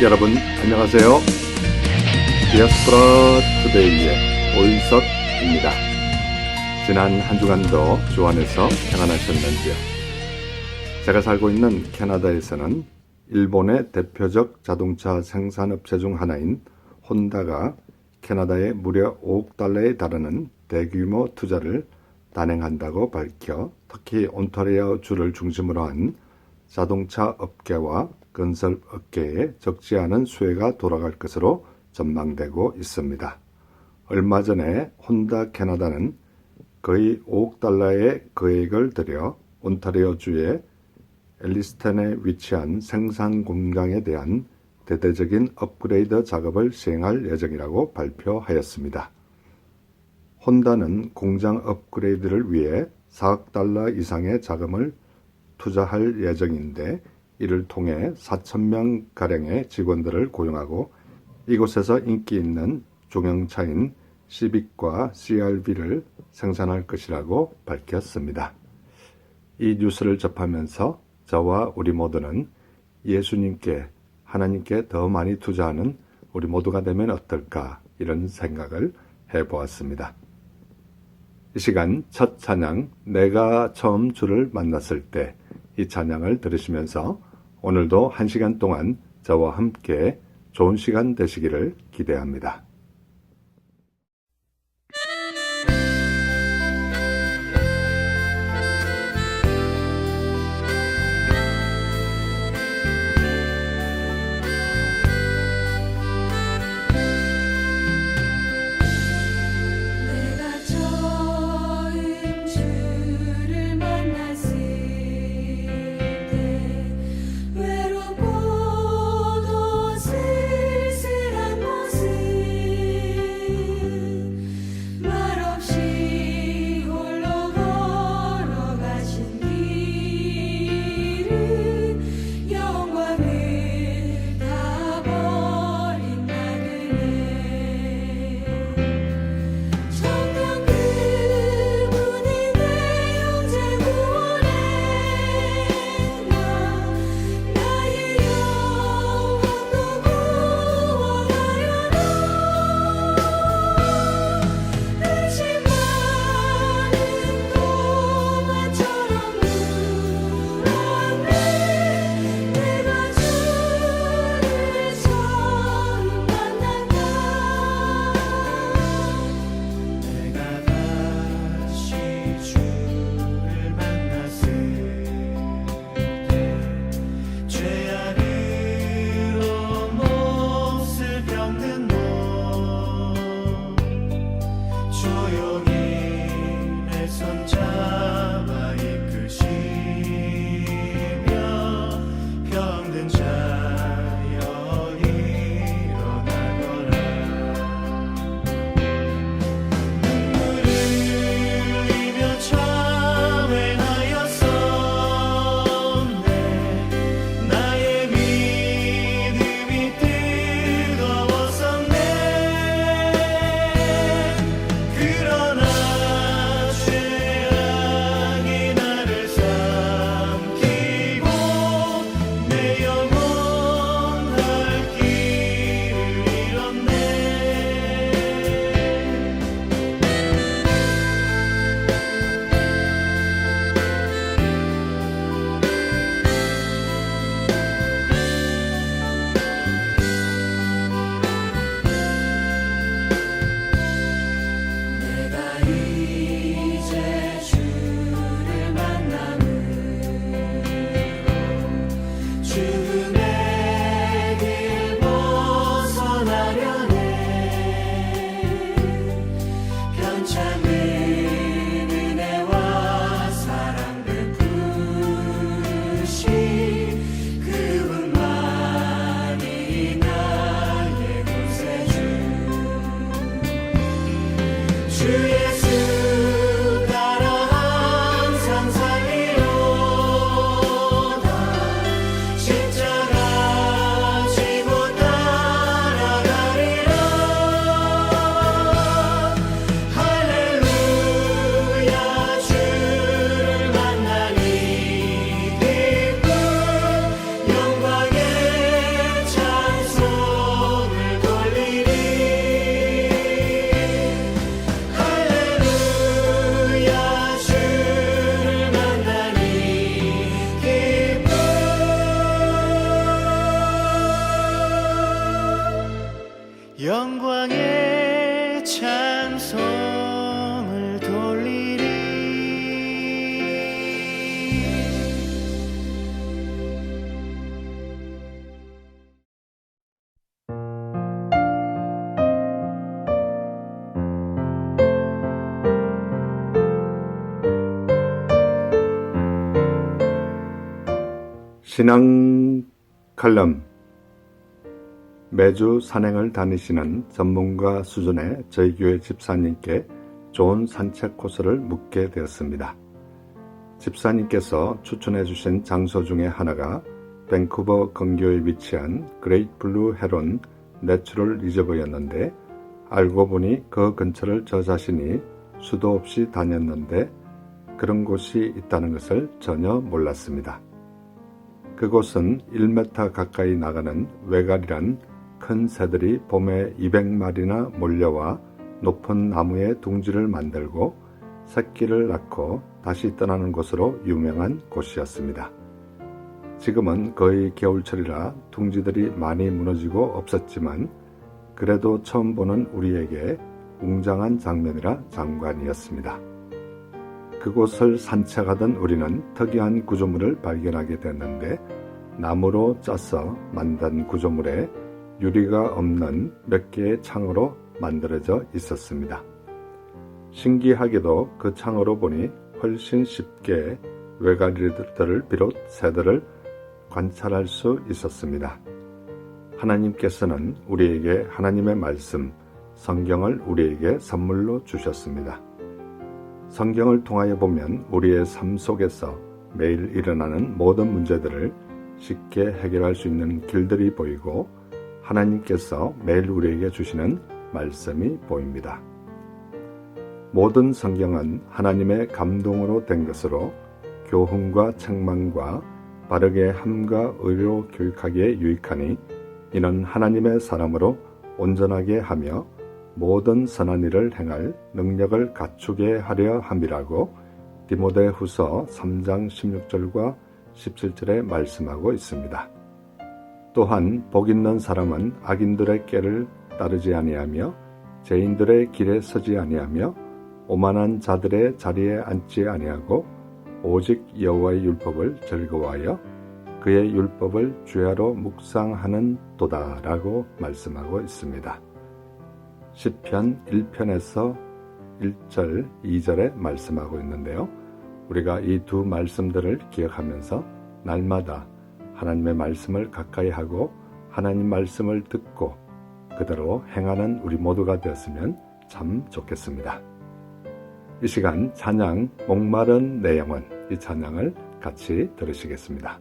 여러분 안녕하세요. 디아스포라 투데이의 오윤석입니다. 지난 한 주간도 주 안에서 평안하셨는지요? 제가 살고 있는 캐나다에서는 일본의 대표적 자동차 생산업체 중 하나인 혼다가 캐나다에 무려 5억 달러에 달하는 대규모 투자를 단행한다고 밝혀 특히 온타리오 주를 중심으로 한 자동차 업계와 건설 업계에 적지 않은 수혜가 돌아갈 것으로 전망되고 있습니다. 얼마 전에 혼다 캐나다는 거의 5억 달러의 거액을 들여 온타리오 주의 엘리스턴에 위치한 생산 공장에 대한 대대적인 업그레이드 작업을 시행할 예정이라고 발표하였습니다. 혼다는 공장 업그레이드를 위해 4억 달러 이상의 자금을 투자할 예정인데 이를 통해 4,000명가량의 직원들을 고용하고 이곳에서 인기 있는 중형차인 시빅과 CR-V를 생산할 것이라고 밝혔습니다. 이 뉴스를 접하면서 저와 우리 모두는 예수님께 하나님께 더 많이 투자하는 우리 모두가 되면 어떨까 이런 생각을 해보았습니다. 이 시간 첫 찬양 내가 처음 주를 만났을 때 이 찬양을 들으시면서 오늘도 1시간 동안 저와 함께 좋은 시간 되시기를 기대합니다. 영광의 찬송을 돌리리. 신앙 칼럼. 매주 산행을 다니시는 전문가 수준의 저희 교회 집사님께 좋은 산책 코스를 묻게 되었습니다. 집사님께서 추천해 주신 장소 중에 하나가 밴쿠버 근교에 위치한 그레이트 블루 헤론 내추럴 리저버였는데, 알고 보니 그 근처를 저 자신이 수도 없이 다녔는데 그런 곳이 있다는 것을 전혀 몰랐습니다. 그곳은 1m 가까이 나가는 외갈이란 큰 새들이 봄에 200마리나 몰려와 높은 나무에 둥지를 만들고 새끼를 낳고 다시 떠나는 곳으로 유명한 곳이었습니다. 지금은 거의 겨울철이라 둥지들이 많이 무너지고 없었지만 그래도 처음 보는 우리에게 웅장한 장면이라 장관이었습니다. 그곳을 산책하던 우리는 특이한 구조물을 발견하게 됐는데, 나무로 짜서 만든 구조물에 유리가 없는 몇 개의 창으로 만들어져 있었습니다. 신기하게도 그 창으로 보니 훨씬 쉽게 외가리들을 비롯 새들을 관찰할 수 있었습니다. 하나님께서는 우리에게 하나님의 말씀, 성경을 우리에게 선물로 주셨습니다. 성경을 통하여 보면 우리의 삶 속에서 매일 일어나는 모든 문제들을 쉽게 해결할 수 있는 길들이 보이고, 하나님께서 매일 우리에게 주시는 말씀이 보입니다. 모든 성경은 하나님의 감동으로 된 것으로 교훈과 책망과 바르게 함과 의로 교육하기에 유익하니, 이는 하나님의 사람으로 온전하게 하며 모든 선한 일을 행할 능력을 갖추게 하려 함이라고 디모데후서 3장 16절과 17절에 말씀하고 있습니다. 또한 복 있는 사람은 악인들의 꾀를 따르지 아니하며 죄인들의 길에 서지 아니하며 오만한 자들의 자리에 앉지 아니하고 오직 여호와의 율법을 즐거워하여 그의 율법을 주야로 묵상하는 도다라고 말씀하고 있습니다. 시편 1편에서 1절, 2절에 말씀하고 있는데요. 우리가 이 두 말씀들을 기억하면서 날마다 하나님의 말씀을 가까이 하고 하나님 말씀을 듣고 그대로 행하는 우리 모두가 되었으면 참 좋겠습니다. 이 시간 찬양 목마른 내 영혼, 이 찬양을 같이 들으시겠습니다.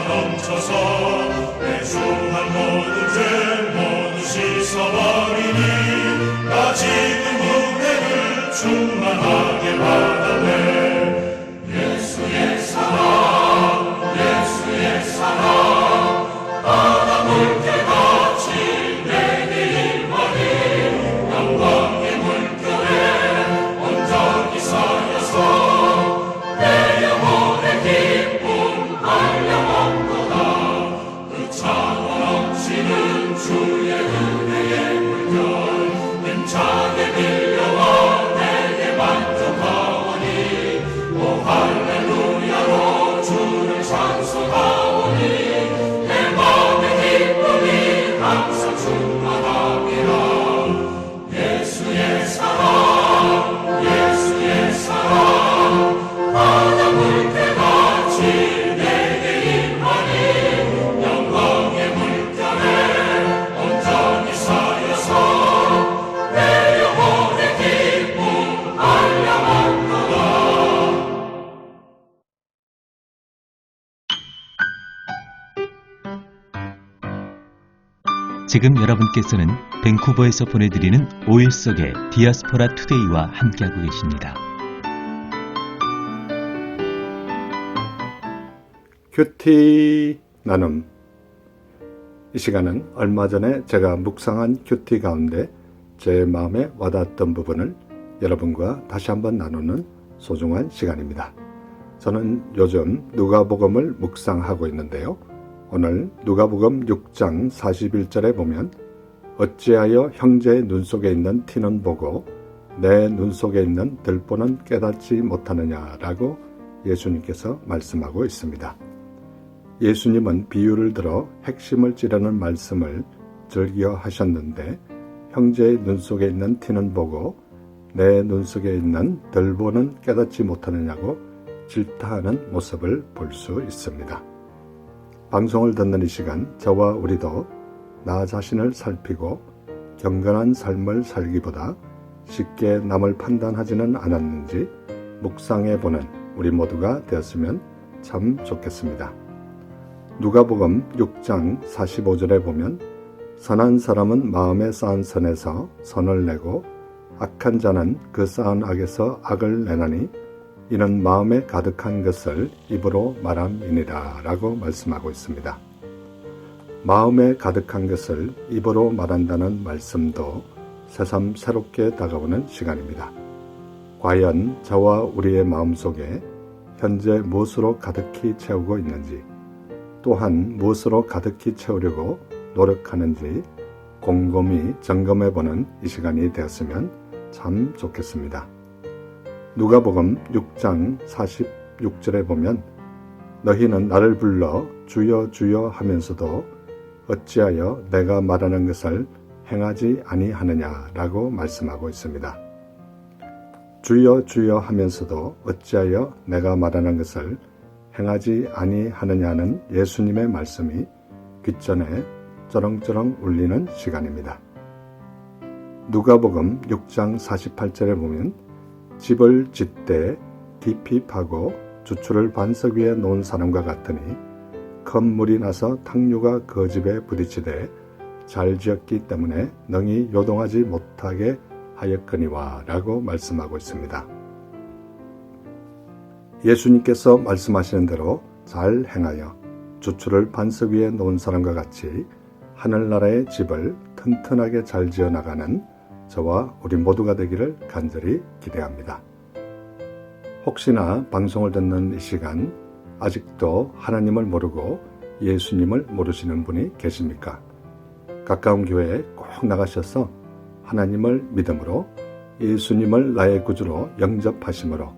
넘쳐서 웃어버리니 나 지금 은혜를 충만하게 받았네. 예수의 사랑 예수의 사랑 바다 물결같이 내게 임하니 영광의 물결에 온전히 쌓여서 내 영혼의 기쁨 한량없도다. 그 차고 넘치는 주의 은혜의 물결 힘차게 밀려와 내게 만족하오니 오 할렐루야로 주를 찬송하오니 내 마음의 기쁨이 항상 충만하리라. 예수의 사랑 예수의 사랑 바다 물결같이 내게 임하니 영광의 물결에 온전히 쌓여서 내 영혼의 기쁨 한량없도다. 지금 여러분께서는 밴쿠버에서 보내드리는 5일 속의 디아스포라 투데이와 함께하고 계십니다. 큐티 나눔. 이 시간은 얼마 전에 제가 묵상한 큐티 가운데 제 마음에 와닿았던 부분을 여러분과 다시 한번 나누는 소중한 시간입니다. 저는 요즘 누가복음을 묵상하고 있는데요. 오늘 누가복음 6장 41절에 보면 어찌하여 형제의 눈 속에 있는 티는 보고 내 눈 속에 있는 들보는 깨닫지 못하느냐라고 예수님께서 말씀하고 있습니다. 예수님은 비유를 들어 핵심을 찌르는 말씀을 즐겨 하셨는데 형제의 눈 속에 있는 티는 보고 내 눈 속에 있는 들보는 깨닫지 못하느냐고 질타하는 모습을 볼 수 있습니다. 방송을 듣는 이 시간 저와 우리도 나 자신을 살피고 경건한 삶을 살기보다 쉽게 남을 판단하지는 않았는지 묵상해보는 우리 모두가 되었으면 참 좋겠습니다. 누가복음 6장 45절에 보면 선한 사람은 마음에 쌓은 선에서 선을 내고 악한 자는 그 쌓은 악에서 악을 내나니 이는 마음에 가득한 것을 입으로 말함이니라 라고 말씀하고 있습니다. 마음에 가득한 것을 입으로 말한다는 말씀도 새삼 새롭게 다가오는 시간입니다. 과연 저와 우리의 마음속에 현재 무엇으로 가득히 채우고 있는지, 또한 무엇으로 가득히 채우려고 노력하는지 곰곰이 점검해보는 이 시간이 되었으면 참 좋겠습니다. 누가복음 6장 46절에 보면 너희는 나를 불러 주여 주여 하면서도 어찌하여 내가 말하는 것을 행하지 아니하느냐라고 말씀하고 있습니다. 주여 주여 하면서도 어찌하여 내가 말하는 것을 행하지 아니하느냐는 예수님의 말씀이 귓전에 쩌렁쩌렁 울리는 시간입니다. 누가복음 6장 48절에 보면 집을 짓되 깊이 파고 주추를 반석 위에 놓은 사람과 같으니 큰 물이 나서 탕류가 그 집에 부딪히되 잘 지었기 때문에 능히 요동하지 못하게 하였거니와 라고 말씀하고 있습니다. 예수님께서 말씀하시는 대로 잘 행하여 주추를 반석 위에 놓은 사람과 같이 하늘나라의 집을 튼튼하게 잘 지어나가는 저와 우리 모두가 되기를 간절히 기대합니다. 혹시나 방송을 듣는 이 시간 아직도 하나님을 모르고 예수님을 모르시는 분이 계십니까? 가까운 교회에 꼭 나가셔서 하나님을 믿음으로 예수님을 나의 구주로 영접하심으로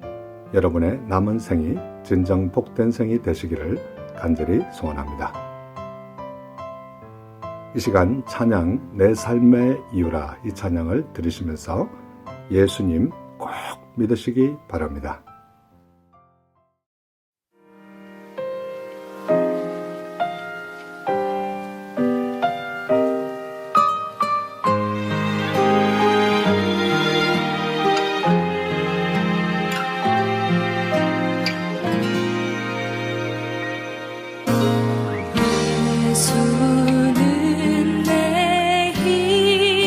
여러분의 남은 생이 진정 복된 생이 되시기를 간절히 소원합니다. 이 시간 찬양 내 삶의 이유라 이 찬양을 들으시면서 예수님 꼭 믿으시기 바랍니다. 예수는 내 힘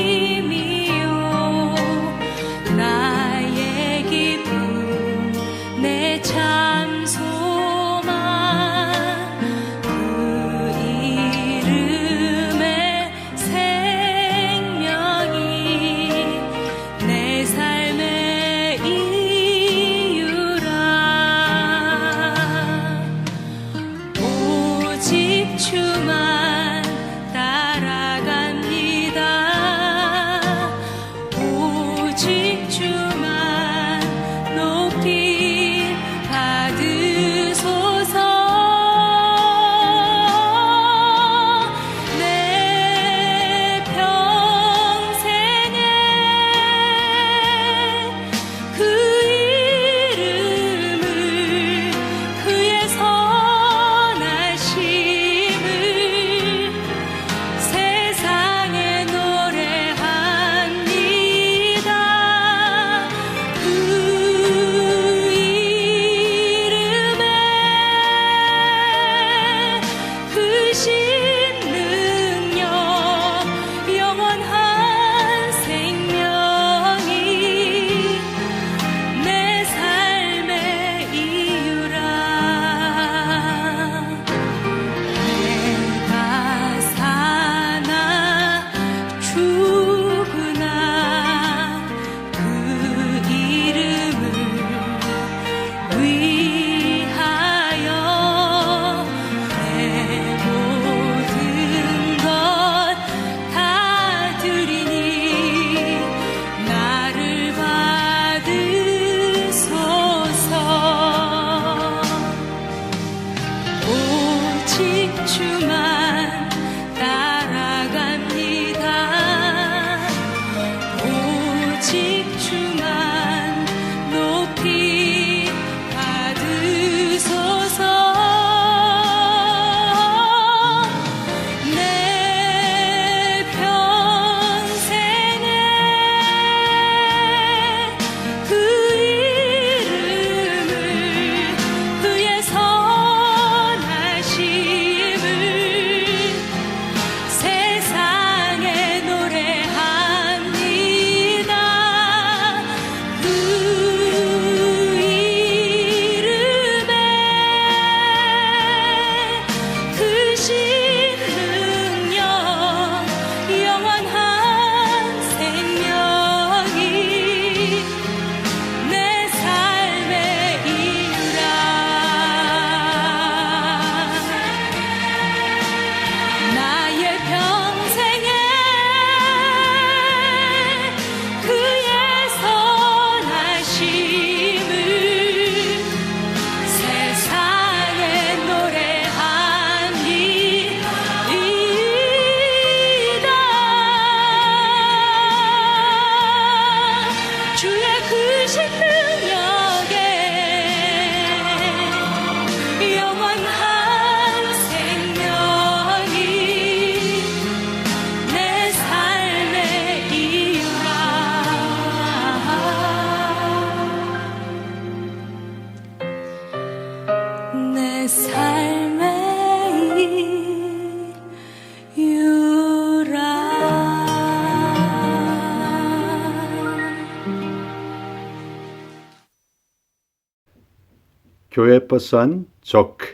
교회 버스 안 조크.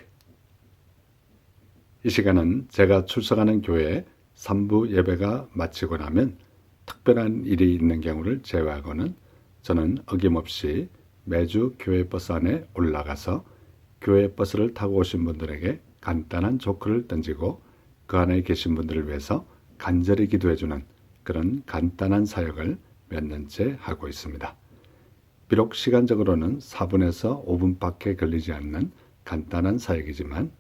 이 시간은 제가 출석하는 교회 3부 예배가 마치고 나면 특별한 일이 있는 경우를 제외하고는 저는 어김없이 매주 교회 버스 안에 올라가서 교회 버스를 타고 오신 분들에게 간단한 조크를 던지고 그 안에 계신 분들을 위해서 간절히 기도해주는 그런 간단한 사역을 몇 년째 하고 있습니다. 비록 시간적으로는 4분에서 5분밖에 걸리지 않는 간단한 사역이지만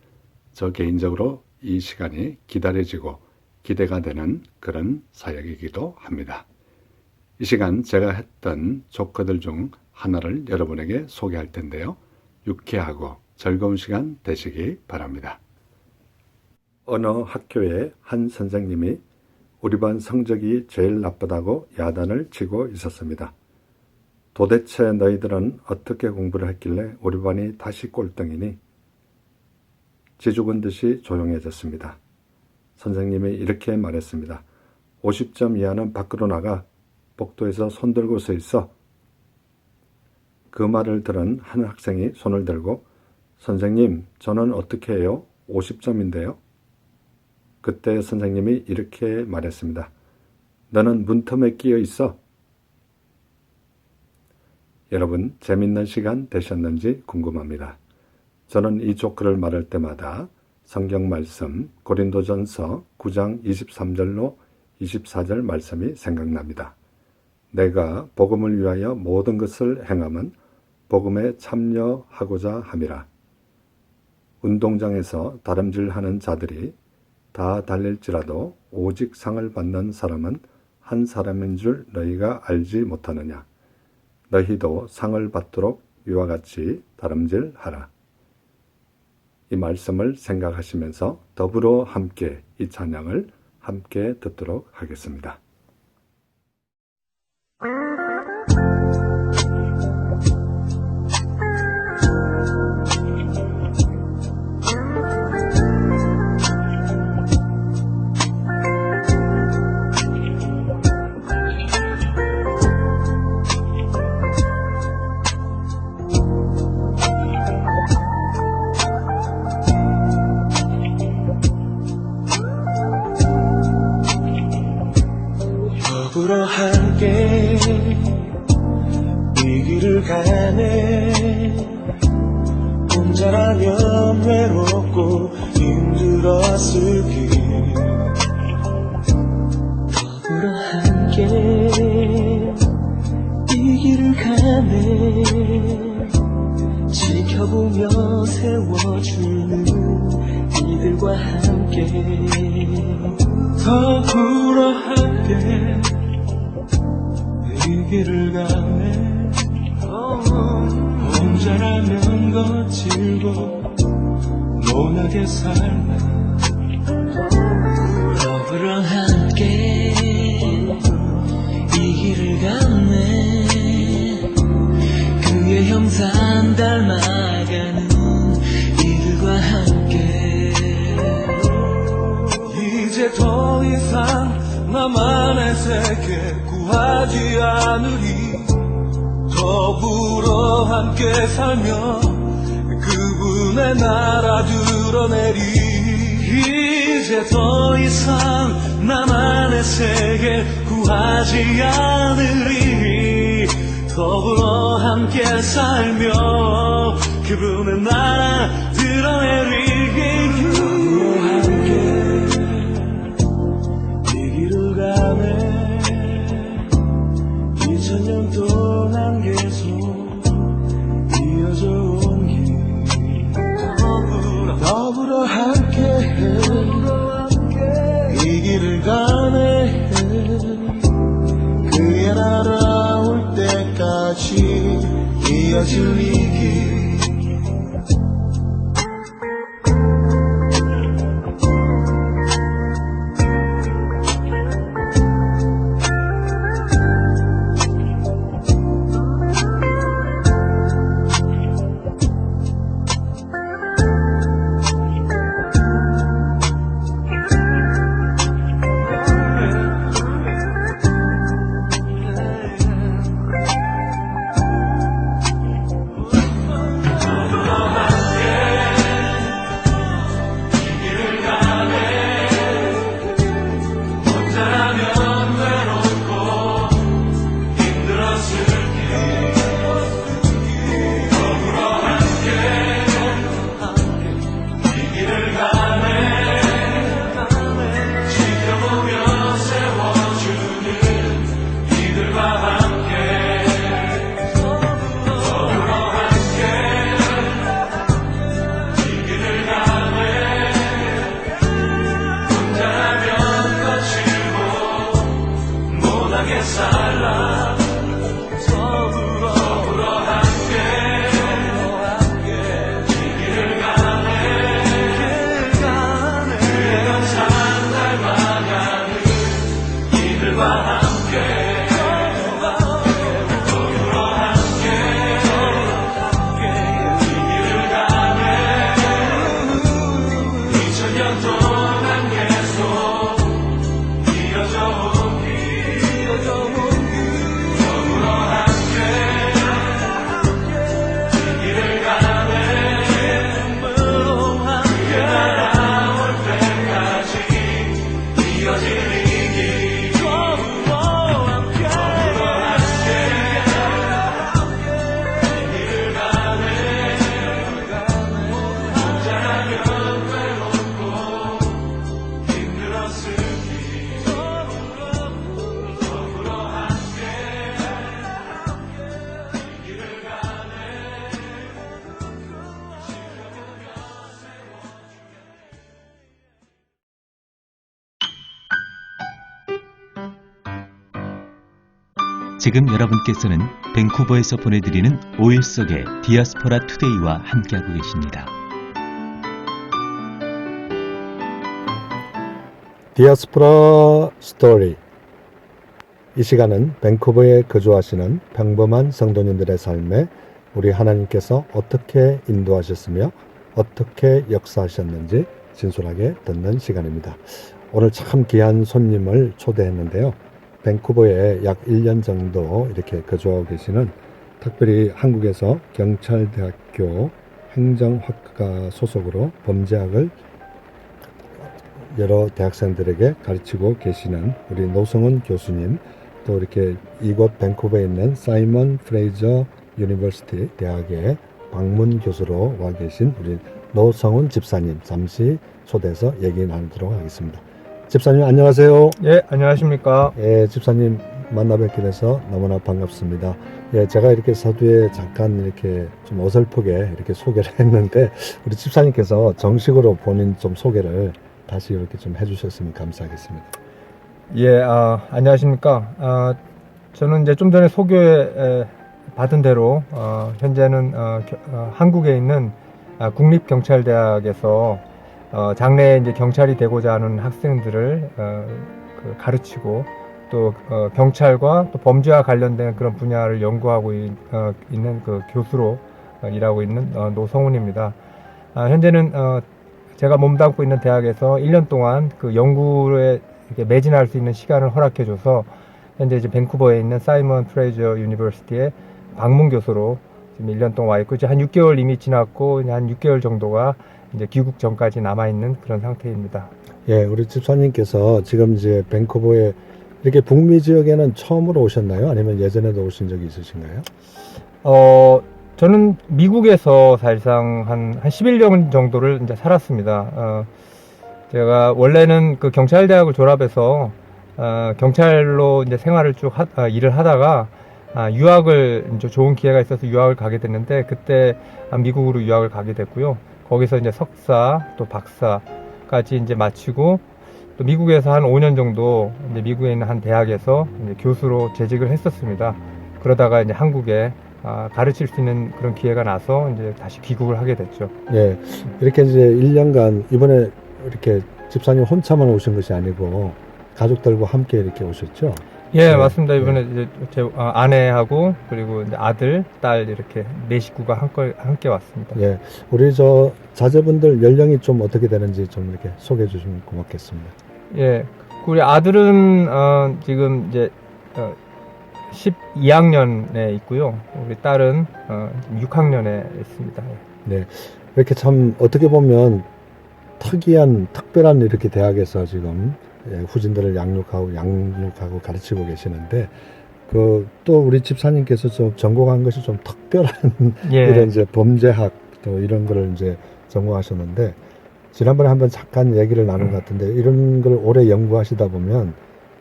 저 개인적으로 이 시간이 기다려지고 기대가 되는 그런 사역이기도 합니다. 이 시간 제가 했던 조커들 중 하나를 여러분에게 소개할 텐데요. 유쾌하고 즐거운 시간 되시기 바랍니다. 어느 학교의 한 선생님이 우리 반 성적이 제일 나쁘다고 야단을 치고 있었습니다. 도대체 너희들은 어떻게 공부를 했길래 우리 반이 다시 꼴등이니? 지죽은 듯이 조용해졌습니다. 선생님이 이렇게 말했습니다. 50점 이하는 밖으로 나가 복도에서 손 들고 서 있어. 그 말을 들은 한 학생이 손을 들고 선생님, 저는 어떻게 해요? 50점인데요. 그때 선생님이 이렇게 말했습니다. 너는 문틈에 끼어 있어. 여러분, 재밌는 시간 되셨는지 궁금합니다. 저는 이 조크를 말할 때마다 성경 말씀 고린도전서 9장 23절로 24절 말씀이 생각납니다. 내가 복음을 위하여 모든 것을 행함은 복음에 참여하고자 함이라. 운동장에서 다름질하는 자들이 다 달릴지라도 오직 상을 받는 사람은 한 사람인 줄 너희가 알지 못하느냐. 너희도 상을 받도록 이와 같이 다름질하라. 이 말씀을 생각하시면서 더불어 함께 이 찬양을 함께 듣도록 하겠습니다. 더불어 함께 이 길을 가네. 혼자라면 외롭고 힘들었을 길. 더불어 함께 이 길을 가네. 지켜보며 세워주는 이들과 함께. 더불어 함께 이 길을 가네. 혼자라면 거칠고 모나게 살아. 더불어 함께 이 길을 가네. 그의 형상 닮아가는 이들과 함께. 이제 더 이상 나만의 세계 구하지 않으리. 더불어 함께 살며 그분의 나라 드러내리. 이제 더 이상 나만의 세계 구하지 않으리. 더불어 함께 살며 그분의 나라 드러내리. 더불어 함께 이 길을 가네. 2000년 동안 계속 이어져 온 길. 더불어 함께 이 길을 가네. 그의 나라 올 때까지 이어질 이 길. 살라 서로 함께 이 길을 가네 영상 닮아가는 이들과 함께 서로 함께 이 길을 가네 2000년 동안 계속 이어져 지금 여러분께서는 밴쿠버에서 보내드리는 5일 속의 디아스포라 투데이와 함께하고 계십니다. 디아스포라 스토리. 이 시간은 밴쿠버에 거주하시는 평범한 성도님들의 삶에 우리 하나님께서 어떻게 인도하셨으며 어떻게 역사하셨는지 진솔하게 듣는 시간입니다. 오늘 참 귀한 손님을 초대했는데요. 밴쿠버에 약 1년 정도 이렇게 거주하고 계시는, 특별히 한국에서 경찰대학교 행정학과 소속으로 범죄학을 여러 대학생들에게 가르치고 계시는 우리 노성훈 교수님, 또 이렇게 이곳 밴쿠버에 있는 사이먼 프레이저 유니버시티 대학의 방문 교수로 와 계신 우리 노성훈 집사님 잠시 초대해서 얘기 나누도록 하겠습니다. 집사님 안녕하세요. 예, 안녕하십니까. 예, 집사님 만나 뵙게 돼서 너무나 반갑습니다. 예, 제가 이렇게 서두에 잠깐 이렇게 좀 어설프게 이렇게 소개를 했는데 우리 집사님께서 정식으로 본인 좀 소개를 다시 이렇게 좀 해주셨으면 감사하겠습니다. 예, 안녕하십니까. 저는 이제 좀 전에 소개 받은 대로 현재는 한국에 있는 국립경찰대학에서 장래에 이제 경찰이 되고자 하는 학생들을 가르치고 또 경찰과 또 범죄와 관련된 그런 분야를 연구하고 있는 그 교수로 일하고 있는 노성훈입니다. 현재는 제가 몸담고 있는 대학에서 1년 동안 그 연구에 이렇게 매진할 수 있는 시간을 허락해줘서 현재 이제 밴쿠버에 있는 사이먼 프레이저 유니버시티의 방문 교수로 지금 1년 동안 와 있고, 이제 한 6개월 이미 지났고 한 6개월 정도가 이제 귀국 전까지 남아있는 그런 상태입니다. 예, 우리 집사님께서 지금 이제 밴쿠버에 이렇게 북미 지역에는 처음으로 오셨나요? 아니면 예전에도 오신 적이 있으신가요? 저는 미국에서 사실상 한 11년 정도를 이제 살았습니다. 제가 원래는 그 경찰대학을 졸업해서 경찰로 이제 생활을 쭉 일을 하다가 유학을 이제 좋은 기회가 있어서 유학을 가게 됐는데, 그때 미국으로 유학을 가게 됐고요. 거기서 이제 석사 또 박사까지 이제 마치고 또 미국에서 한 5년 정도 이제 미국에 있는 한 대학에서 이제 교수로 재직을 했었습니다. 그러다가 이제 한국에 가르칠 수 있는 그런 기회가 나서 이제 다시 귀국을 하게 됐죠. 예, 이렇게 이제 1년간 이번에 이렇게 집사님 혼자만 오신 것이 아니고 가족들과 함께 이렇게 오셨죠? 예, 네. 맞습니다. 이번에 이제 제 아내하고 그리고 이제 아들, 딸 이렇게 네 식구가 함께 왔습니다. 예, 우리 저 자제분들 연령이 좀 어떻게 되는지 좀 이렇게 소개해 주시면 고맙겠습니다. 예, 우리 아들은 지금 이제 12학년에 있고요. 우리 딸은 6학년에 있습니다. 네, 이렇게 참 어떻게 보면 특별한 이렇게 대학에서 지금 후진들을 양육하고 가르치고 계시는데, 또 우리 집사님께서 좀 전공한 것이 좀 특별한 예. 이런 이제 범죄학 또 이런 거를 이제 전공하셨는데, 지난번에 한번 잠깐 얘기를 나눈 것 같은데, 이런 걸 오래 연구하시다 보면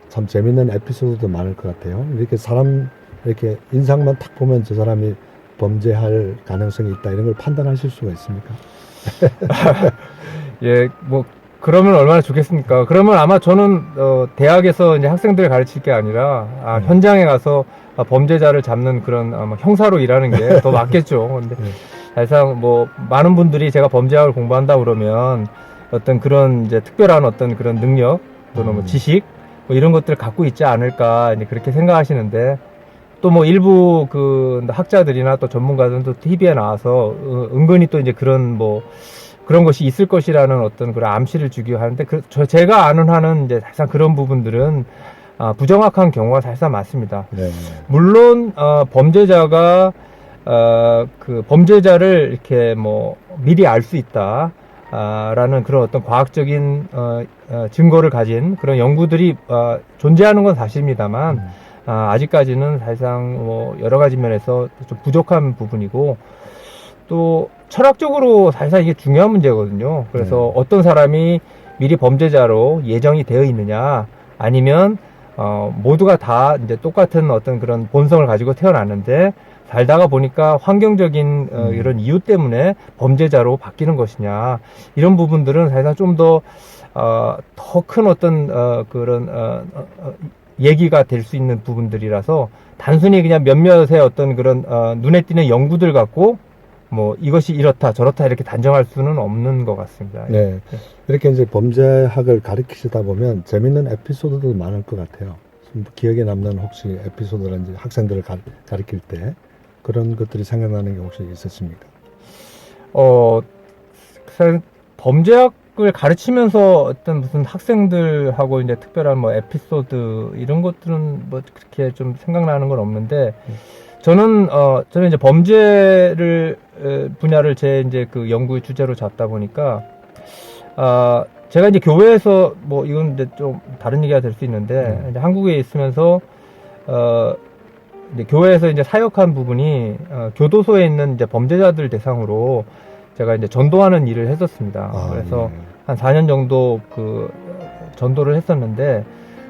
참 재밌는 에피소드도 많을 것 같아요. 이렇게 사람 이렇게 인상만 탁 보면 저 사람이 범죄할 가능성이 있다, 이런 걸 판단하실 수가 있습니까? 예, 뭐 그러면 얼마나 좋겠습니까? 그러면 아마 저는 대학에서 이제 학생들을 가르칠 게 아니라 현장에 가서 범죄자를 잡는 그런 아마 형사로 일하는 게 더 맞겠죠. 근데 사실상 뭐 많은 분들이 제가 범죄학을 공부한다 그러면 어떤 그런 이제 특별한 어떤 그런 능력 또는 뭐 지식 뭐 이런 것들을 갖고 있지 않을까 이제 그렇게 생각하시는데 또 뭐 일부 그 학자들이나 또 전문가들도 TV에 나와서 은근히 또 이제 그런 뭐 그런 것이 있을 것이라는 어떤 그런 암시를 주기 하는데 제가 아는 한은 이제 사실상 그런 부분들은 부정확한 경우가 사실상 많습니다. 네. 물론 범죄자가 그 범죄자를 이렇게 뭐 미리 알 수 있다. 라는 그런 어떤 과학적인 증거를 가진 그런 연구들이 존재하는 건 사실입니다만 아직까지는 사실상 뭐 여러 가지 면에서 좀 부족한 부분이고 또 철학적으로 사실상 이게 중요한 문제거든요. 그래서 어떤 사람이 미리 범죄자로 예정이 되어 있느냐 아니면 모두가 다 이제 똑같은 어떤 그런 본성을 가지고 태어났는데 살다가 보니까 환경적인 이런 이유 때문에 범죄자로 바뀌는 것이냐 이런 부분들은 사실상 좀 더 큰 어떤 그런 얘기가 될 수 있는 부분들이라서 단순히 그냥 몇몇의 어떤 그런 눈에 띄는 연구들 갖고 뭐 이것이 이렇다 저렇다 이렇게 단정할 수는 없는 것 같습니다. 네. 이렇게 이제 범죄학을 가르치시다 보면 재밌는 에피소드도 많을 것 같아요. 기억에 남는 혹시 에피소드를 이제 학생들을 가르칠 때 그런 것들이 생각나는 게 혹시 있었습니까? 범죄학을 가르치면서 어떤 무슨 학생들하고 이제 특별한 뭐 에피소드 이런 것들은 뭐 그렇게 좀 생각나는 건 없는데 저는 이제 범죄를 분야를 제 이제 그 연구의 주제로 잡다 보니까 제가 이제 교회에서 뭐 이건 이제 좀 다른 얘기가 될 수 있는데 이제 한국에 있으면서 이제 교회에서 이제 사역한 부분이 교도소에 있는 이제 범죄자들 대상으로 제가 이제 전도하는 일을 했었습니다. 그래서 한 4년 정도 그 전도를 했었는데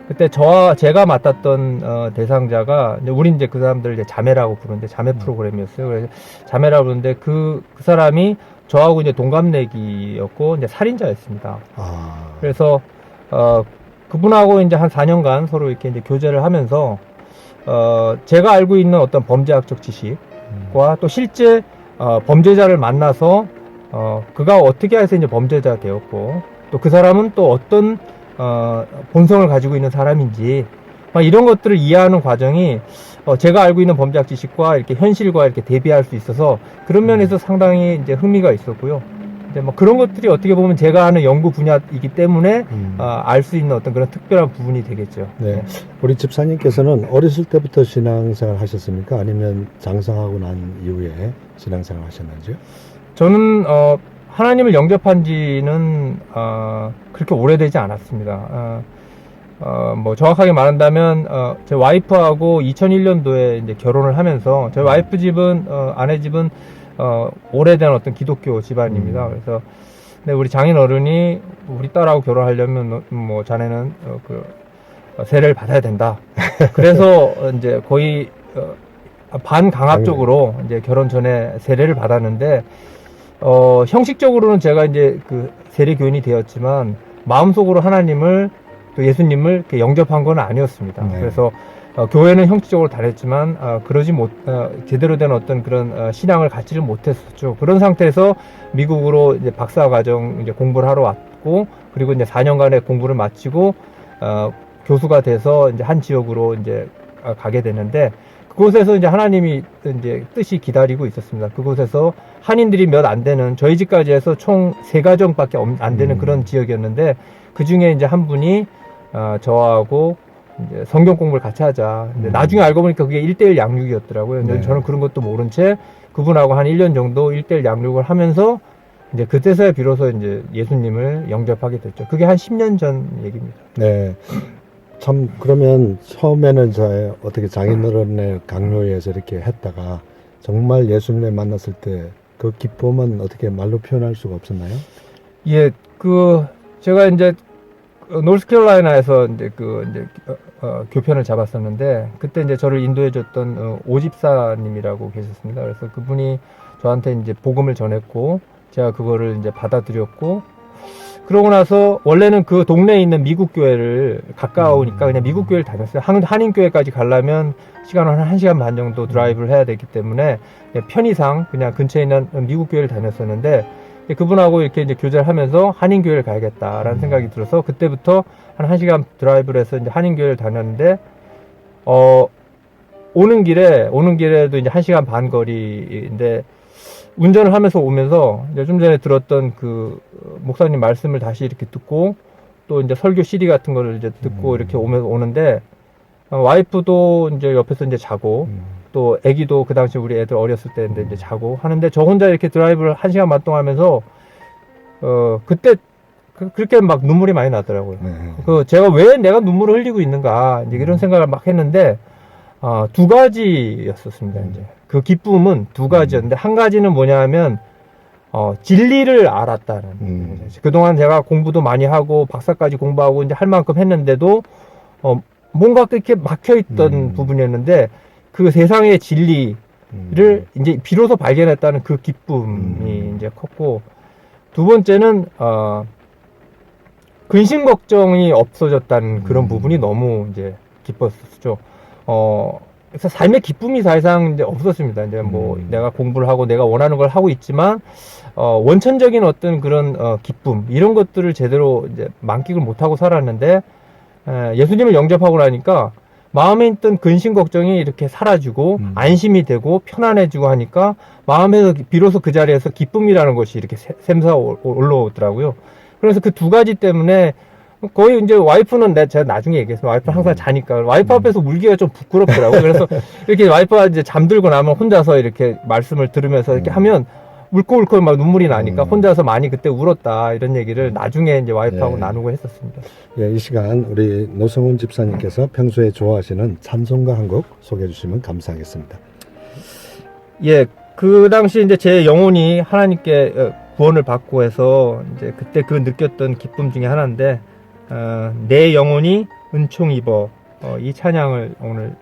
그때 제가 맡았던 대상자가 이제 우린 이제 그 사람들 이제 자매라고 부르는데 자매 프로그램이었어요. 그래서 자매라고 부르는데 그 사람이 저하고 이제 동갑내기였고 이제 살인자였습니다. 그래서 그분하고 이제 한 4년간 서로 이렇게 이제 교제를 하면서 제가 알고 있는 어떤 범죄학적 지식과 또 실제 범죄자를 만나서 그가 어떻게 해서 이제 범죄자가 되었고 또 그 사람은 또 어떤 본성을 가지고 있는 사람인지 이런 것들을 이해하는 과정이 제가 알고 있는 범죄학 지식과 이렇게 현실과 이렇게 대비할 수 있어서 그런 면에서 상당히 이제 흥미가 있었고요. 이제 뭐 그런 것들이 어떻게 보면 제가 하는 연구 분야이기 때문에 알 수 있는 어떤 그런 특별한 부분이 되겠죠. 네. 우리 집사님께서는 어렸을 때부터 신앙생활 하셨습니까? 아니면 장성하고 난 이후에 신앙생활 하셨는지요? 저는 하나님을 영접한 지는 그렇게 오래되지 않았습니다. 뭐 정확하게 말한다면 제 와이프하고 2001년도에 이제 결혼을 하면서 제 와이프 집은 아내 집은 오래된 어떤 기독교 집안입니다. 그래서 근데 우리 장인 어른이 우리 딸하고 결혼하려면 뭐 자네는 그 세례를 받아야 된다. 그래서 이제 거의 반강압적으로 이제 결혼 전에 세례를 받았는데 형식적으로는 제가 이제 그 세례 교인이 되었지만 마음속으로 하나님을 또 예수님을 이렇게 영접한 건 아니었습니다. 네. 그래서 교회는 형식적으로 다녔지만 제대로 된 어떤 그런 신앙을 갖지를 못했었죠. 그런 상태에서 미국으로 이제 박사과정 이제 공부를 하러 왔고 그리고 이제 4년간의 공부를 마치고 교수가 돼서 이제 한 지역으로 이제 가게 되는데 그곳에서 이제 하나님이 이제 뜻이 기다리고 있었습니다. 그곳에서 한인들이 몇 안 되는 저희 집까지 해서 총 3가정밖에 안 되는 그런 지역이었는데 그 중에 이제 한 분이 저하고 이제 성경 공부를 같이 하자. 근데 나중에 알고 보니까 그게 1:1 양육이었더라고요. 근데 네. 저는 그런 것도 모른 채 그분하고 한 1년 정도 1:1 양육을 하면서 이제 그때서야 비로소 이제 예수님을 영접하게 됐죠. 그게 한 10년 전 얘기입니다. 네. 참 그러면 처음에는 어떻게 장인어른의 강요에 의해서 이렇게 했다가 정말 예수님을 만났을 때 그 기쁨은 어떻게 말로 표현할 수가 없었나요? 예, 제가 이제 노스캐롤라이나에서 이제 교편을 잡았었는데 그때 이제 저를 인도해줬던 오집사님이라고 계셨습니다. 그래서 그분이 저한테 이제 복음을 전했고 제가 그거를 이제 받아들였고 그러고 나서 원래는 그 동네에 있는 미국 교회를 가까우니까 그냥 미국 교회를 다녔어요. 한인 교회까지 가려면 시간은 한 1시간 반 정도 드라이브를 해야 되기 때문에 편의상 그냥 근처에 있는 미국 교회를 다녔었는데 그분하고 이렇게 이제 교제를 하면서 한인 교회를 가야겠다라는 생각이 들어서 그때부터 한 1시간 드라이브를 해서 이제 한인 교회를 다녔는데 오는 길에도 이제 1시간 반 거리인데 운전을 하면서 오면서 이제 좀 전에 들었던 그 목사님 말씀을 다시 이렇게 듣고 또 이제 설교 CD 같은 거를 이제 듣고 이렇게 오는데 와이프도 이제 옆에서 이제 자고 또 아기도 그 당시 우리 애들 어렸을 때인데 이제 자고 하는데 저 혼자 이렇게 드라이브를 1시간 반 동안 하면서 그때 그렇게 막 눈물이 많이 나더라고요. 제가 왜 내가 눈물을 흘리고 있는가 이제 이런 생각을 막 했는데 두 가지였었습니다. 이제 그 기쁨은 두 가지였는데 한 가지는 뭐냐면 진리를 알았다는. 그동안 제가 공부도 많이 하고 박사까지 공부하고 이제 할 만큼 했는데도 뭔가 그렇게 막혀있던 부분이었는데 그 세상의 진리를 이제 비로소 발견했다는 그 기쁨이 이제 컸고 두 번째는 근심 걱정이 없어졌다는 그런 부분이 너무 이제 기뻤었죠. 그래서 삶의 기쁨이 사실상 이제 없었습니다. 이제 뭐 내가 공부를 하고 내가 원하는 걸 하고 있지만 원천적인 어떤 그런 기쁨 이런 것들을 제대로 이제 만끽을 못하고 살았는데 예수님을 영접하고 나니까 마음에 있던 근심 걱정이 이렇게 사라지고 안심이 되고 편안해지고 하니까 마음에서 비로소 그 자리에서 기쁨이라는 것이 이렇게 샘솟아 올라오더라고요. 그래서 그 두 가지 때문에 거의 이제 와이프는 제가 나중에 얘기했어요. 와이프는 항상 자니까 와이프 앞에서 울기가 좀 부끄럽더라고요. 그래서 이렇게 와이프가 이제 잠들고 나면 혼자서 이렇게 말씀을 들으면서 이렇게 하면 울컥울컥 막 눈물이 나니까 혼자서 많이 그때 울었다 이런 얘기를 나중에 이제 와이프하고 나누고 했었습니다. 예, 이 시간 우리 노성훈 집사님께서 평소에 좋아하시는 찬송가 한 곡 소개해 주시면 감사하겠습니다. 예, 그 당시 이제 제 영혼이 하나님께 구원을 받고 해서 이제 그때 그 느꼈던 기쁨 중에 하나인데 내 영혼이 은총 입어 이 찬양을 오늘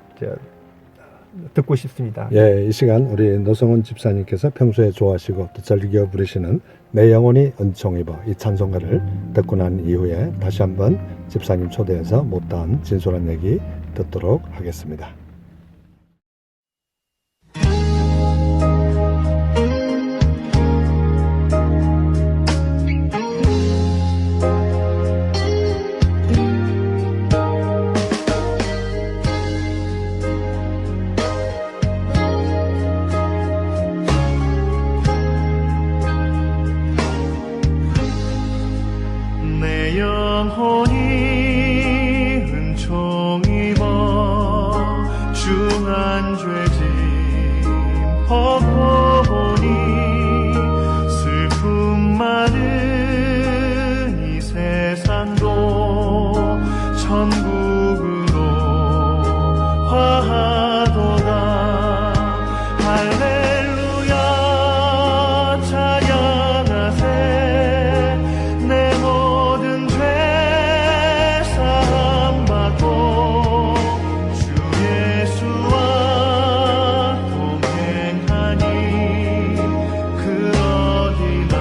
듣고 싶습니다. 예, 이 시간 우리 노성훈 집사님께서 평소에 좋아하시고 또 즐겨 부르시는 내 영혼이 은총 입어 이 찬송가를 듣고 난 이후에 다시 한번 집사님 초대해서 못다한 진솔한 얘기 듣도록 하겠습니다. 내 영혼이 은총 입어 중한 죄짐 벗고니 슬픔 많은 이 세상도 천국으로 화하도다. 할렐루야 찬양하세. 내 모든 죄 사함받고 주 예수와 동행하니 그 어디나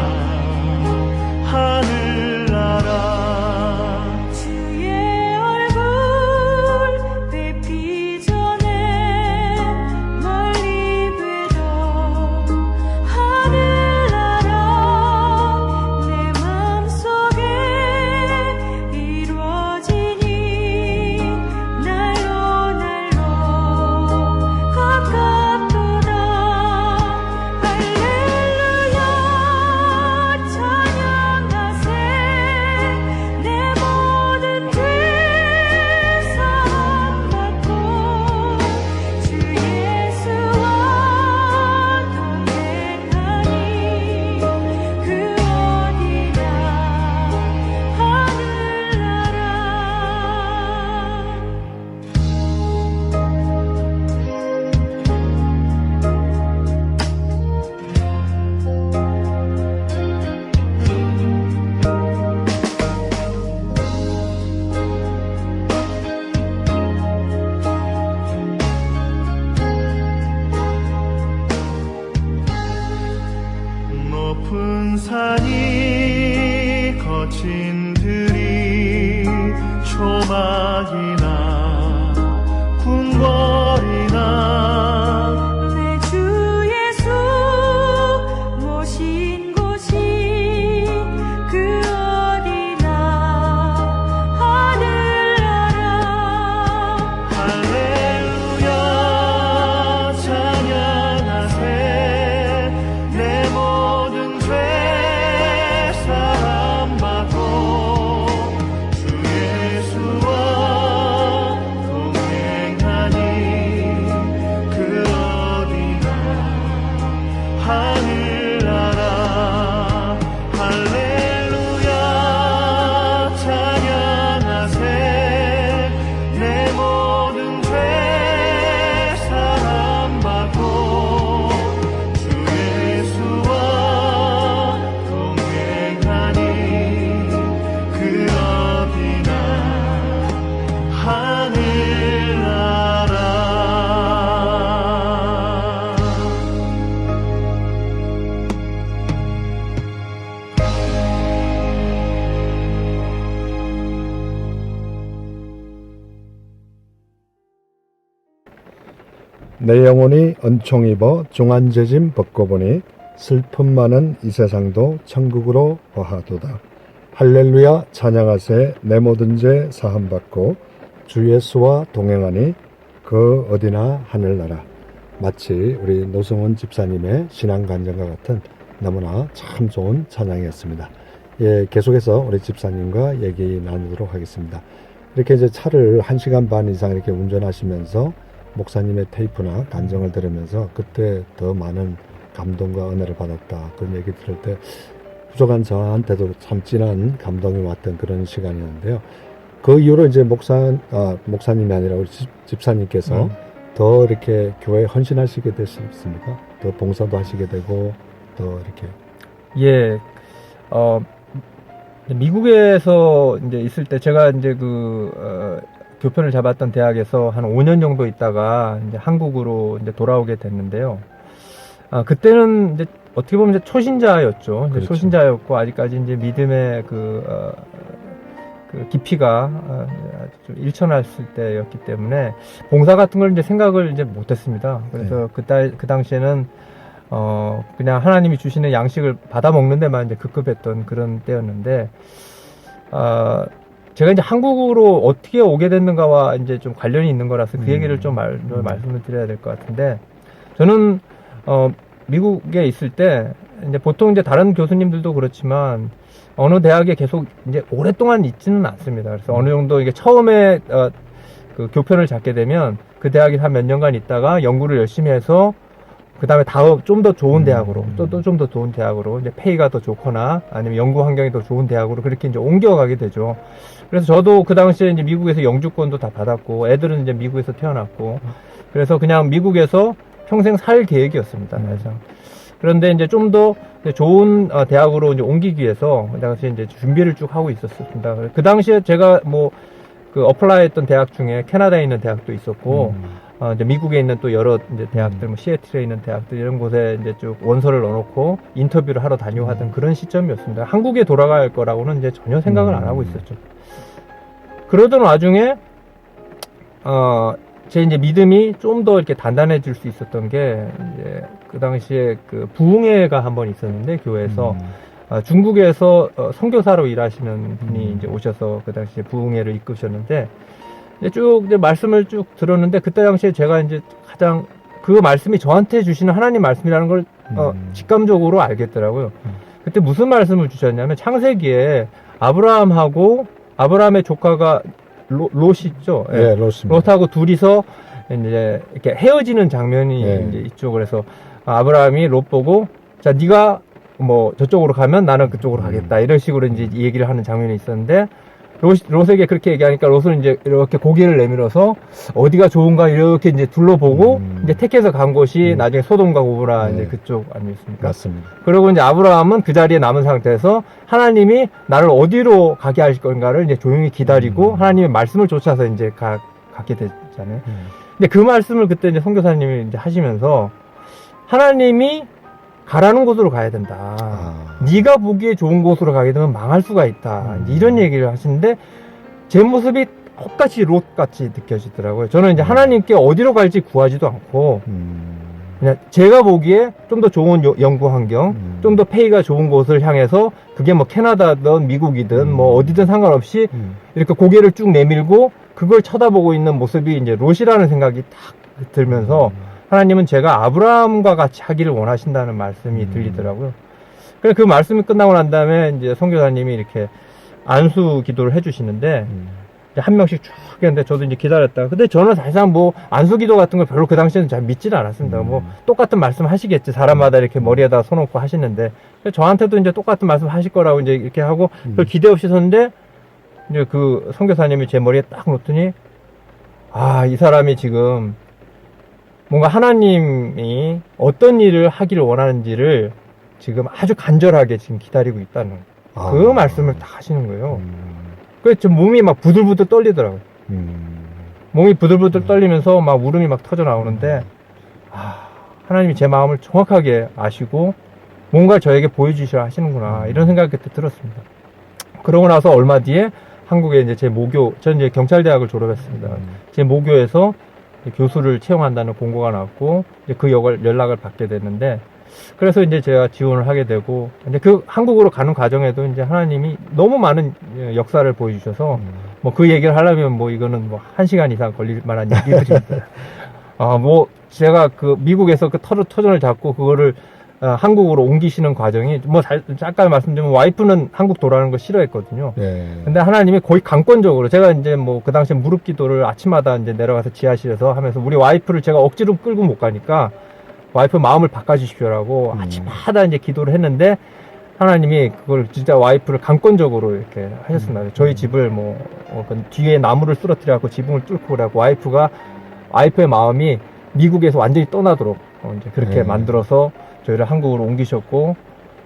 하늘나라. 주의 얼굴 뵙기 전에 소막이나 궁궐이나 내 주 예수 모신 곳이 그 어디나 하늘 나라 할렐루야 찬양하세 내 모든 죄 사함받고 주 예수와 동행하니 그 어디나 하늘 나라 할렐루야 찬양하세 내 모든 죄 사함받고 주 예수와 동행하니 그 어디나 하늘 나라 내 영혼이 은총 입어 중한죄짐 벗고 보니 슬픔 많은 이 세상도 천국으로 거하도다. 할렐루야 찬양하세 내 모든 죄 사함받고 주 예수와 동행하니 그 어디나 하늘나라. 마치 우리 노성원 집사님의 신앙간증과 같은 너무나 참 좋은 찬양이었습니다. 예, 계속해서 우리 집사님과 얘기 나누도록 하겠습니다. 이렇게 이제 차를 1시간 반 이상 이렇게 운전하시면서 목사님의 테이프나 간증을 들으면서 그때 더 많은 감동과 은혜를 받았다. 그런 얘기 들을 때 부족한 저한테도 참 진한 감동이 왔던 그런 시간이었는데요. 그 이후로 이제 목사님이 아니라 우리 집사님께서 더 이렇게 교회에 헌신하시게 되셨습니까? 더 봉사도 하시게 되고 더 이렇게. 예, 미국에서 이제 있을 때 제가 이제 교편을 잡았던 대학에서 한 5년 정도 있다가 이제 한국으로 이제 돌아오게 됐는데요. 그때는 이제 어떻게 보면 이제 초신자였죠. 이제 그렇죠. 초신자였고 아직까지 이제 믿음의 그 깊이가 좀 일천했을 때였기 때문에 봉사 같은 걸 이제 생각을 이제 못했습니다. 그래서 그 당시에는 그냥 하나님이 주시는 양식을 받아 먹는 데만 이제 급급했던 그런 때였는데, 제가 이제 한국으로 어떻게 오게 됐는가와 이제 좀 관련이 있는 거라서 그 얘기를 좀 말씀을 드려야 될 것 같은데, 저는, 미국에 있을 때, 이제 보통 이제 다른 교수님들도 그렇지만, 어느 대학에 계속 이제 오랫동안 있지는 않습니다. 그래서 어느 정도 이게 처음에, 그 교편을 잡게 되면 그 대학에 한 몇 년간 있다가 연구를 열심히 해서 그 다음에 다음 좀 더 좋은 대학으로 또 좀 더 좋은 대학으로 이제 페이가 더 좋거나 아니면 연구 환경이 더 좋은 대학으로 그렇게 이제 옮겨가게 되죠. 그래서 저도 그 당시에 이제 미국에서 영주권도 다 받았고 애들은 이제 미국에서 태어났고 그래서 그냥 미국에서 평생 살 계획이었습니다. 그래서 그런데 이제 좀 더 좋은 대학으로 이제 옮기기 위해서 그 당시에 이제 준비를 쭉 하고 있었습니다. 그 당시에 제가 그 어플라이했던 대학 중에 캐나다에 있는 대학도 있었고, 이제 미국에 있는 또 여러 이제 대학들, 시애틀에 있는 대학들 이런 곳에 이제 쭉 원서를 넣어놓고 인터뷰를 하러 다니고 하던 그런 시점이었습니다. 한국에 돌아갈 거라고는 이제 전혀 생각을 안 하고 있었죠. 그러던 와중에, 제 이제 믿음이 좀 더 이렇게 단단해질 수 있었던 게, 이제 그 당시에 그 부흥회가 한 번 있었는데, 교회에서, 중국에서 선교사로 일하시는 분이 이제 오셔서 그 당시에 부흥회를 이끄셨는데, 이제 쭉 이제 말씀을 쭉 들었는데, 그때 당시에 제가 이제 가장 그 말씀이 저한테 주시는 하나님 말씀이라는 걸 직감적으로 알겠더라고요. 그때 무슨 말씀을 주셨냐면, 창세기에 아브라함의 조카가 롯이 있죠. 예, 롯입니다. 롯하고 둘이서 이제 이렇게 헤어지는 장면이 이제 있죠. 그래서 아브라함이 롯 보고, 자, 네가 뭐 저쪽으로 가면 나는 그쪽으로 가겠다. 이런 식으로 이제 얘기를 하는 장면이 있었는데, 롯에게 그렇게 얘기하니까 롯은 이제 이렇게 고개를 내밀어서 어디가 좋은가 이렇게 이제 둘러보고 이제 택해서 간 곳이 나중에 소돔과 고모라 이제 그쪽 아니었습니까? 맞습니다. 그리고 이제 아브라함은 그 자리에 남은 상태에서 하나님이 나를 어디로 가게 하실 건가를 이제 조용히 기다리고 하나님의 말씀을 쫓아서 이제 가게 됐잖아요. 근데 그 말씀을 그때 이제 선교사님이 이제 하시면서 하나님이 가라는 곳으로 가야 된다. 네가 보기에 좋은 곳으로 가게 되면 망할 수가 있다. 이런 얘기를 하시는데 제 모습이 똑같이 롯같이 느껴지더라고요. 저는 이제 하나님께 어디로 갈지 구하지도 않고 그냥 제가 보기에 좀 더 좋은 연구 환경, 좀 더 페이가 좋은 곳을 향해서 그게 뭐 캐나다든 미국이든 뭐 어디든 상관없이 이렇게 고개를 쭉 내밀고 그걸 쳐다보고 있는 모습이 이제 롯이라는 생각이 딱 들면서 하나님은 제가 아브라함과 같이 하기를 원하신다는 말씀이 들리더라고요. 그래서 그 말씀이 끝나고 난 다음에 이제 선교사님이 이렇게 안수 기도를 해주시는데 이제 한 명씩 쭉 했는데 저도 이제 기다렸다가 근데 저는 사실상 뭐 안수 기도 같은 걸 별로 그 당시에는 잘 믿지는 않았습니다. 뭐 똑같은 말씀 하시겠지. 사람마다 이렇게 머리에다 손놓고 하시는데 저한테도 이제 똑같은 말씀 하실 거라고 이제 이렇게 하고 별 기대 없이 섰는데 이제 그 선교사님이 제 머리에 딱 놓더니 아, 이 사람이 지금 뭔가 하나님이 어떤 일을 하기를 원하는지를 지금 아주 간절하게 지금 기다리고 있다는 그 말씀을 딱 하시는 거예요. 그래서 좀 몸이 막 부들부들 떨리더라고요. 몸이 부들부들 떨리면서 막 울음이 막 터져 나오는데 아, 하나님이 제 마음을 정확하게 아시고 뭔가 저에게 보여주셔야 하시는구나 이런 생각이 그때 들었습니다. 그러고 나서 얼마 뒤에 한국에 이제 제 모교, 저는 이제 경찰대학을 졸업했습니다. 제 모교에서 교수를 채용한다는 공고가 나왔고 이제 그 연락을 받게 됐는데 그래서 이제 제가 지원을 하게 되고 이제 그 한국으로 가는 과정에도 이제 하나님이 너무 많은 역사를 보여주셔서 뭐 그 얘기를 하려면 뭐 이거는 뭐 1시간 이상 걸릴 만한 얘기들입니다. 뭐 제가 그 미국에서 그 터전을 잡고 그거를 한국으로 옮기시는 과정이 뭐 잠깐 말씀드리면 와이프는 한국 돌아가는 거 싫어했거든요. 근데 하나님이 거의 강권적으로 제가 이제 뭐 그 당시에 무릎 기도를 아침마다 이제 내려가서 지하실에서 하면서 우리 와이프를 제가 억지로 끌고 못 가니까 와이프 마음을 바꿔주십시오라고 아침마다 이제 기도를 했는데 하나님이 그걸 진짜 와이프를 강권적으로 이렇게 하셨습니다. 저희 집을 뭐 뒤에 나무를 쓰러뜨려갖고 지붕을 뚫고 그래갖고 와이프의 마음이 미국에서 완전히 떠나도록 이제 그렇게 만들어서 저희를 한국으로 옮기셨고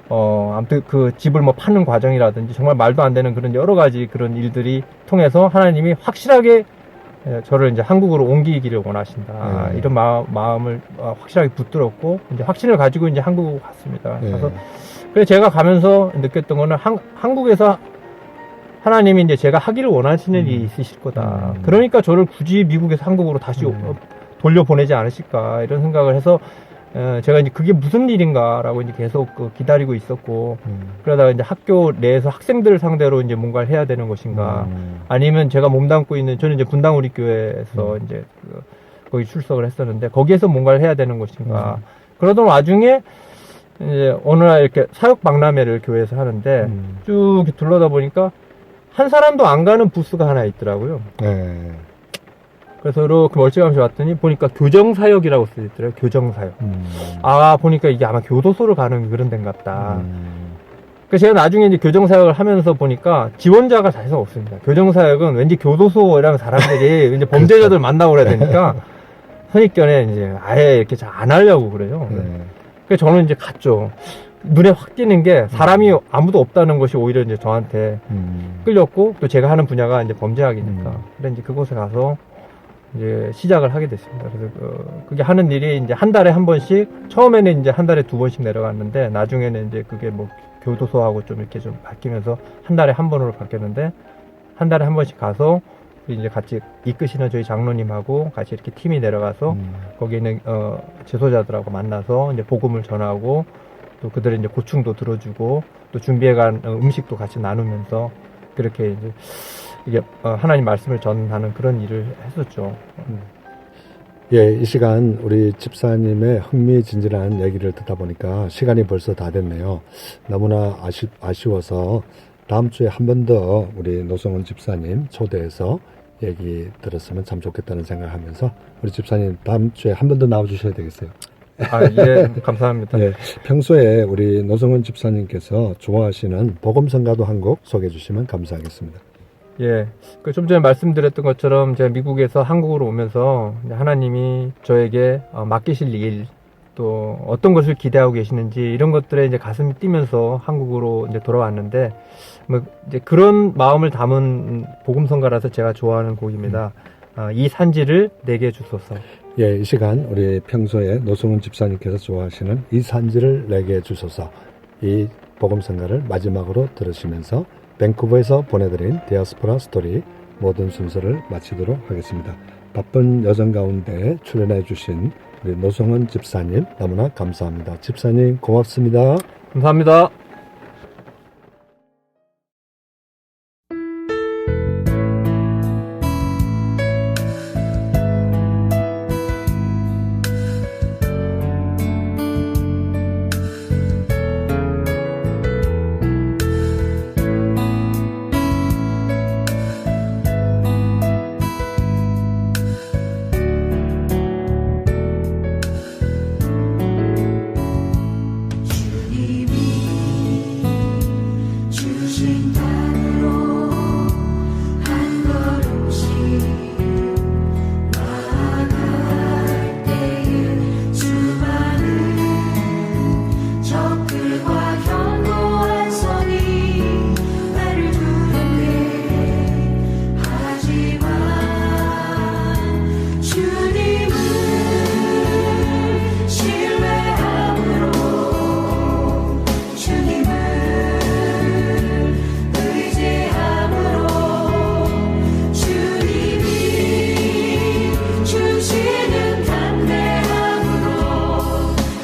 아무튼 그 집을 뭐 파는 과정이라든지 정말 말도 안 되는 그런 여러 가지 그런 일들이 통해서 하나님이 확실하게 저를 이제 한국으로 옮기기를 원하신다. 이런 마음을 확실하게 붙들었고 이제 확신을 가지고 이제 한국으로 갔습니다. 그래서 제가 가면서 느꼈던 거는 한국에서 하나님이 이제 제가 하기를 원하시는 일이 있으실 거다. 그러니까 저를 굳이 미국에서 한국으로 다시 돌려보내지 않으실까 이런 생각을 해서 제가 이제 그게 무슨 일인가라고 이제 계속 기다리고 있었고 그러다가 이제 학교 내에서 학생들을 상대로 이제 뭔가를 해야 되는 것인가 아니면 제가 몸담고 있는 저는 이제 분당 우리 교회에서 이제 거기 출석을 했었는데 거기에서 뭔가를 해야 되는 것인가 그러던 와중에 이제 어느 날 이렇게 사역 박람회를 교회에서 하는데 쭉 둘러다 보니까 한 사람도 안 가는 부스가 하나 있더라고요. 그래서 이렇게 멀찌감치 왔더니 보니까 교정사역이라고 써있더라고요. 교정사역. 보니까 이게 아마 교도소를 가는 그런 데인 것 같다. 그래서 제가 나중에 이제 교정사역을 하면서 보니까 지원자가 사실상 없습니다. 교정사역은 왠지 교도소라는 사람들이 이제 범죄자들 만나고 그래야 되니까 선입견에 이제 아예 이렇게 잘 안 하려고 그래요. 그래서 저는 이제 갔죠. 눈에 확 띄는 게 사람이 아무도 없다는 것이 오히려 이제 저한테 끌렸고 또 제가 하는 분야가 이제 범죄학이니까. 그래서 이제 그곳에 가서 이제 시작을 하게 됐습니다. 그래서 그게 하는 일이 이제 한 달에 한 번씩 처음에는 이제 한 달에 2번씩 내려갔는데 나중에는 이제 그게 뭐 교도소하고 좀 이렇게 좀 바뀌면서 한 달에 한 번으로 바뀌었는데 한 달에 한 번씩 가서 이제 같이 이끄시는 저희 장로님하고 같이 이렇게 팀이 내려가서 거기 있는 재소자들하고 만나서 이제 복음을 전하고 또 그들의 이제 고충도 들어주고 또 준비해간 음식도 같이 나누면서 그렇게 이제 이게 하나님 말씀을 전하는 그런 일을 했었죠. 이 시간 우리 집사님의 흥미진진한 얘기를 듣다 보니까 시간이 벌써 다 됐네요. 너무나 아쉬워서 다음 주에 한 번 더 우리 노성훈 집사님 초대해서 얘기 들었으면 참 좋겠다는 생각을 하면서 우리 집사님 다음 주에 한 번 더 나와주셔야 되겠어요. 예, 감사합니다. 평소에 우리 노성훈 집사님께서 좋아하시는 복음성가도 한 곡 소개해 주시면 감사하겠습니다. 그 좀 전에 말씀드렸던 것처럼 제가 미국에서 한국으로 오면서 하나님이 저에게 맡기실 일, 또 어떤 것을 기대하고 계시는지 이런 것들에 이제 가슴이 뛰면서 한국으로 이제 돌아왔는데, 뭐 이제 그런 마음을 담은 복음성가라서 제가 좋아하는 곡입니다. 이 산지를 내게 주소서. 이 시간 우리 평소에 노성훈 집사님께서 좋아하시는 이 산지를 내게 주소서, 이 복음성가를 마지막으로 들으시면서 밴쿠버에서 보내드린 디아스포라 스토리 모든 순서를 마치도록 하겠습니다. 바쁜 여정 가운데 출연해 주신 우리 노성원 집사님 너무나 감사합니다. 집사님 고맙습니다. 감사합니다. 주신 땅으로 한 걸음씩 나아갈 때에 수많은 적들과 견고한 성이 나를 두렵게 하지만 주님을 신뢰함으로 주님을 의지함으로 주님이 주시는 담대함으로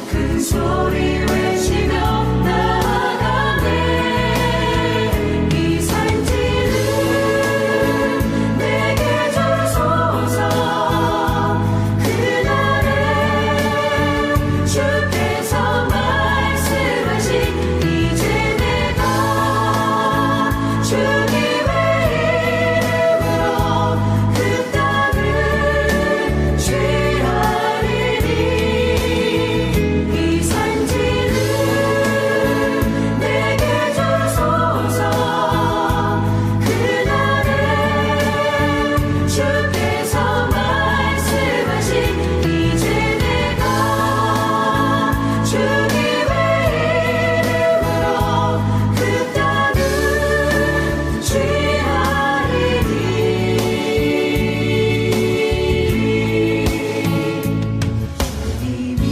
큰 소리 외치며 나아가네. 이 산지를 내게 주소서. 그날에 주께서 말씀하신 이제 내가 주님의 이름으로 그 땅을 취하리니. 이 산지를 내게 주소서. 그날에 주께서 말씀하신 이제 내가 주님의 이름으로 그 땅을 취하리니. 주님이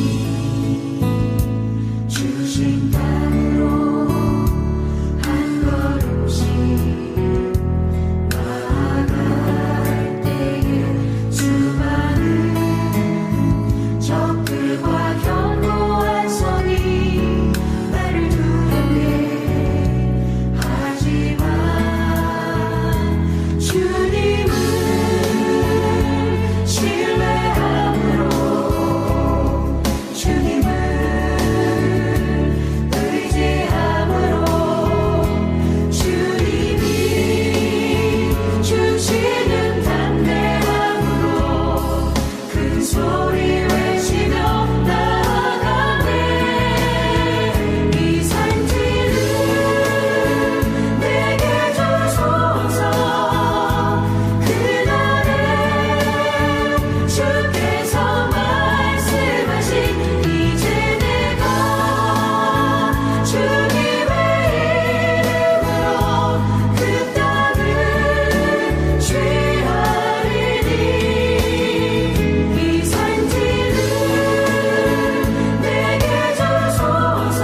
주신 땅으로 한 걸음씩 나아갈 때에 수많은 적들과 견고한 성이 나를 두렵게 하지만 주님을 신뢰함으로 주님을 의지함으로 주님이 주시는 담대함으로 큰 소리 외치며 나아가네. 이 산지를 내게 주소서. 그날에 주께서 말씀하신 이제 내가 주님의 이름으로 그 땅을 취하리니. 이 산지를 내게 주소서.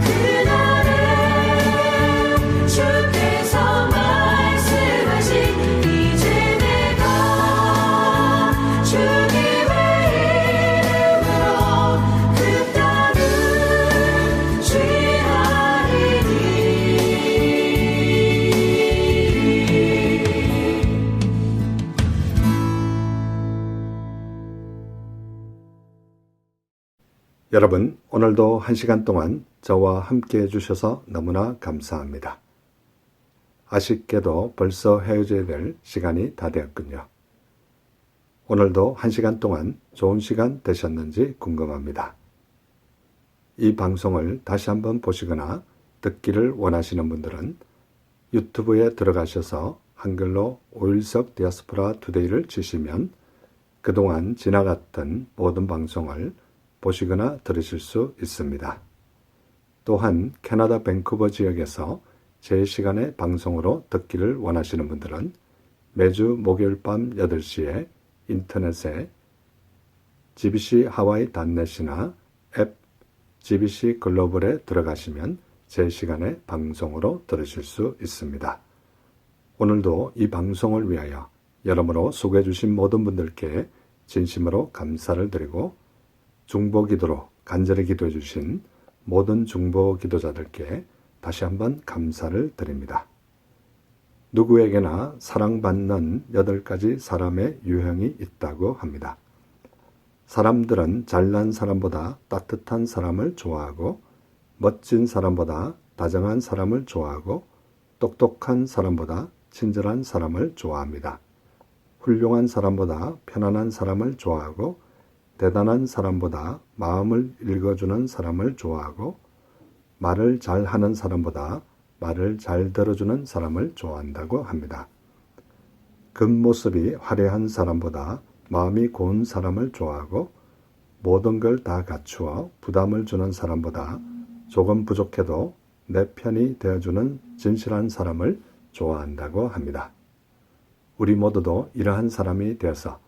그날에 주께서 말씀하신 이제 내가 주님의 이름으로 그 땅을 취하리니. 여러분, 오늘도 1시간 동안 저와 함께 해주셔서 너무나 감사합니다. 아쉽게도 벌써 헤어져야 될 시간이 다 되었군요. 오늘도 1시간 동안 좋은 시간 되셨는지 궁금합니다. 이 방송을 다시 한번 보시거나 듣기를 원하시는 분들은 유튜브에 들어가셔서 한글로 오일석 디아스포라 투데이를 치시면 그동안 지나갔던 모든 방송을 보시거나 들으실 수 있습니다. 또한 캐나다 밴쿠버 지역에서 제 시간의 방송으로 듣기를 원하시는 분들은 매주 목요일 밤 8시에 인터넷에 GBC 하와이.net이나 앱 GBC 글로벌에 들어가시면 제 시간의 방송으로 들으실 수 있습니다. 오늘도 이 방송을 위하여 여러모로 수고해 주신 모든 분들께 진심으로 감사를 드리고 중보기도로 간절히 기도해 주신 모든 중보기도자들께 다시 한번 감사를 드립니다. 누구에게나 사랑받는 8가지 사람의 유형이 있다고 합니다. 사람들은 잘난 사람보다 따뜻한 사람을 좋아하고 멋진 사람보다 다정한 사람을 좋아하고 똑똑한 사람보다 친절한 사람을 좋아합니다. 훌륭한 사람보다 편안한 사람을 좋아하고 대단한 사람보다 마음을 읽어주는 사람을 좋아하고 말을 잘하는 사람보다 말을 잘 들어주는 사람을 좋아한다고 합니다. 겉모습이 화려한 사람보다 마음이 고운 사람을 좋아하고 모든 걸 다 갖추어 부담을 주는 사람보다 조금 부족해도 내 편이 되어주는 진실한 사람을 좋아한다고 합니다. 우리 모두도 이러한 사람이 되어서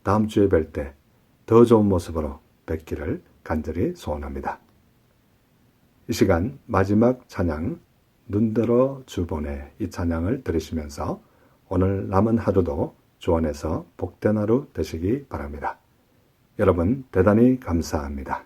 다음 주에 뵐 때 더 좋은 모습으로 뵙기를 간절히 소원합니다. 이 시간 마지막 찬양 눈들어 주보네 이 찬양을 들으시면서 오늘 남은 하루도 주 안에서 복된 하루 되시기 바랍니다. 여러분 대단히 감사합니다.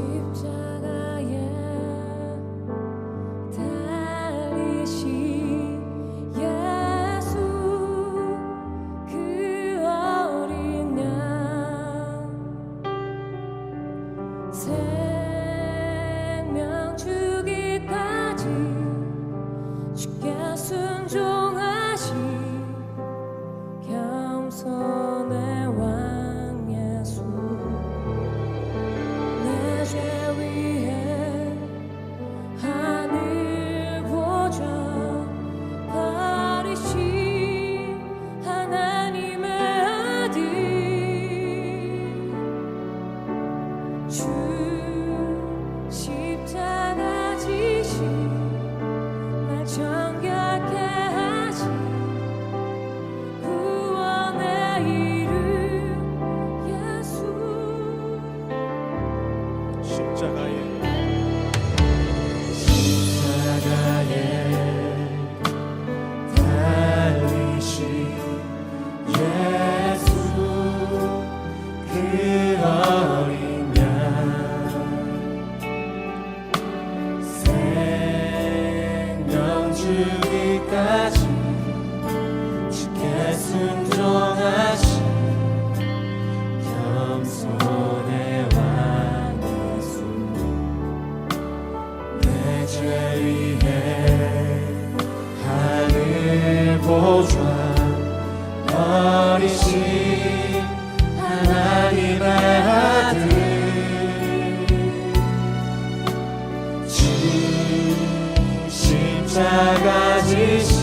십자가에 달리신 예수 그 어린 양 생명 주기까지 주께 순종하신 겸손의 왕 예수 내 죄 위해 하늘 보좌 버리신 하나님의 아들 주 십자가 지신 날 정결케 하신 구원의 이름 예수 십자가에 달리신 예수 그 어린 양 생명 주기까지 주께 순종하신 겸손의 왕 예수 내 죄 위해 하늘 보좌 버리신 하나님의 아들 주 십자가 지신